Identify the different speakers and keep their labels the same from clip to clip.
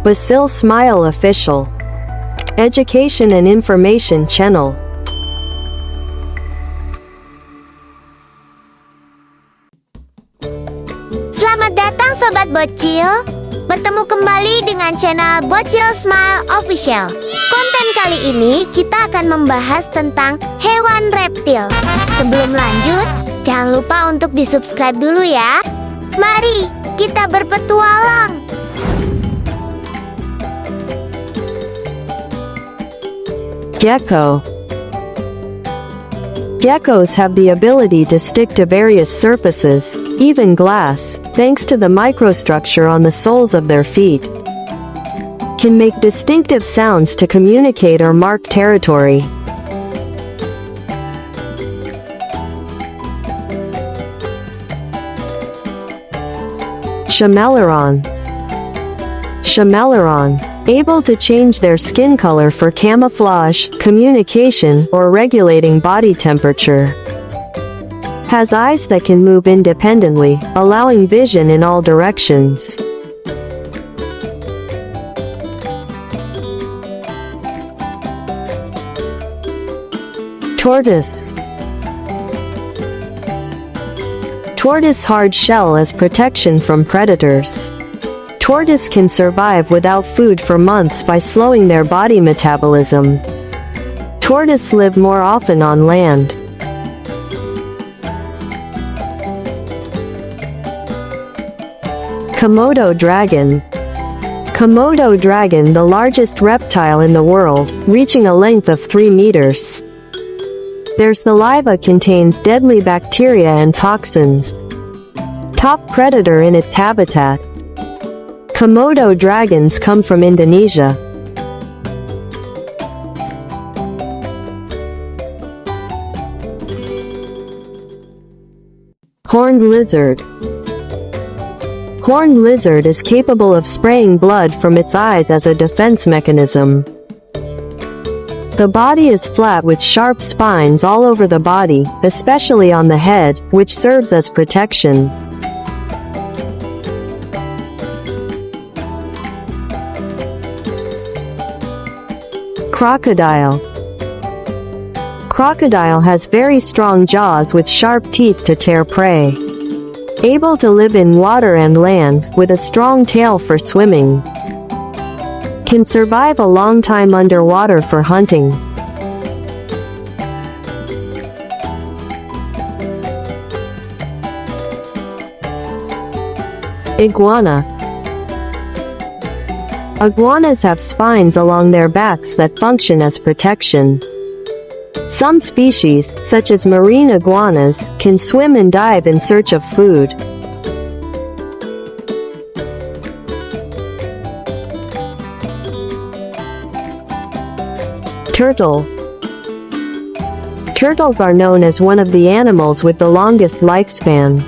Speaker 1: BOCIL Smile Official Education and Information Channel.
Speaker 2: Selamat datang Sobat BOCIL. Bertemu kembali dengan channel BOCIL Smile Official. Konten kali ini kita akan membahas tentang hewan reptil. Sebelum lanjut, jangan lupa untuk di-subscribe dulu ya. Mari kita berpetualang.
Speaker 1: Gecko. Geckos have the ability to stick to various surfaces, even glass, thanks to the microstructure on the soles of their feet. Can make distinctive sounds to communicate or mark territory. Chameleon. Chameleon. Able to change their skin color for camouflage, communication, or regulating body temperature. Has eyes that can move independently, allowing vision in all directions. Tortoise. Tortoise hard shell as protection from predators. Tortoise can survive without food for months by slowing their body metabolism. Tortoise live more often on land. Komodo dragon. Komodo dragon, the largest reptile in the world, reaching a length of 3 meters. Their saliva contains deadly bacteria and toxins. Top predator in its habitat. Komodo dragons come from Indonesia. Horned lizard. Horned lizard is capable of spraying blood from its eyes as a defense mechanism. The body is flat with sharp spines all over the body, especially on the head, which serves as protection. Crocodile. Crocodile has very strong jaws with sharp teeth to tear prey. Able to live in water and land, with a strong tail for swimming. Can survive a long time underwater for hunting. Iguana. Iguanas have spines along their backs that function as protection. Some species, such as marine iguanas, can swim and dive in search of food. Turtle. Turtles are known as one of the animals with the longest lifespan.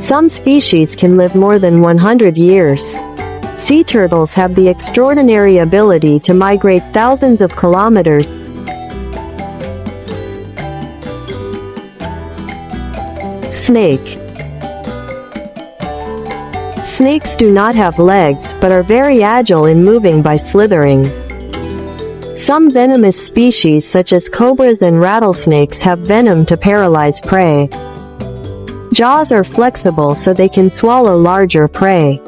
Speaker 1: Some species can live more than 100 years. Sea turtles have the extraordinary ability to migrate thousands of kilometers. Snake. Snakes do not have legs, but are very agile in moving by slithering. Some venomous species such as cobras and rattlesnakes have venom to paralyze prey. Jaws are flexible so they can swallow larger prey.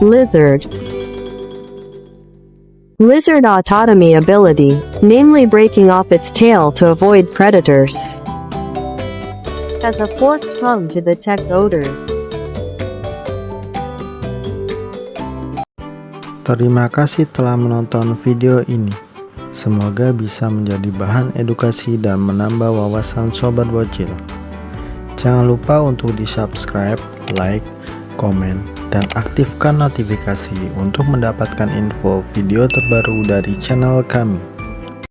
Speaker 1: Lizard. Lizard autotomy ability, namely breaking off its tail to avoid predators. Has a forked tongue to detect odors.
Speaker 3: Terima kasih telah menonton video ini. Semoga bisa menjadi bahan edukasi dan menambah wawasan Sobat BOCIL. Jangan lupa untuk di-subscribe, like, komen, dan aktifkan notifikasi untuk mendapatkan info video terbaru dari channel kami.